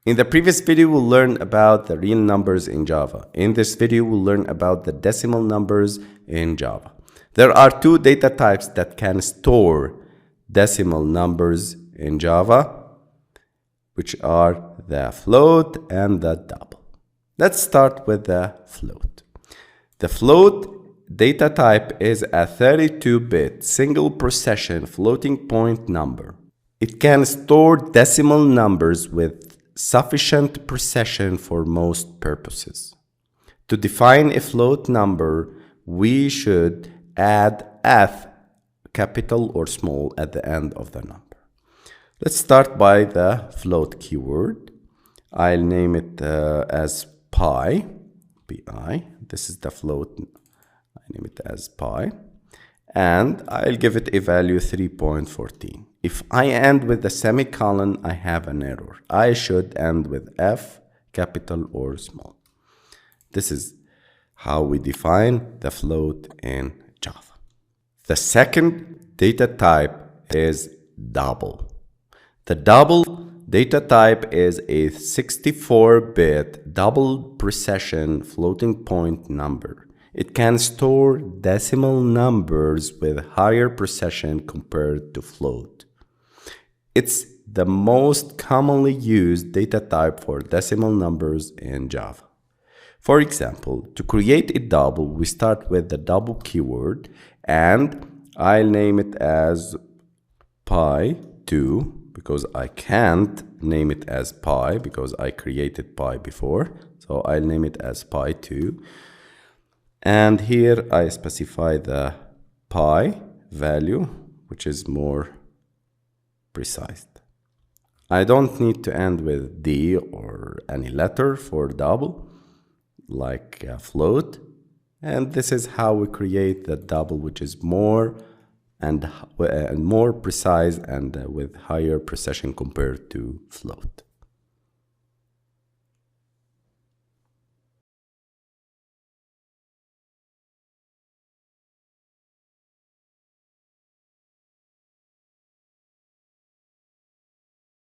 In the previous video, we'll learn about the real numbers in Java. In this video, we'll learn about the decimal numbers in Java. There are two data types that can store decimal numbers in Java, which are the float and the double. Let's start with the float. The float data type is a 32-bit single procession floating point number. It can store decimal numbers with sufficient precision for most purposes. To define a float number, we should add f, capital or small, at the end of the number. Let's start by the float keyword. I'll name it as pi, pi. This is the float. I name it as pi. And I'll give it a value 3.14. If I end with a semicolon, I have an error. I should end with f, capital or small. This is how we define the float in Java. The second data type is double. The double data type is a 64-bit double precision floating point number. It can store decimal numbers with higher precision compared to float. It's the most commonly used data type for decimal numbers in Java. For example, to create a double, we start with the double keyword, and I'll name it as pi2, because I can't name it as pi because I created pi before. So I'll name it as pi2. And here I specify the pi value, which is more precise. I don't need to end with D or any letter for double, like a float. And this is how we create the double, which is more and more precise and with higher precision compared to float.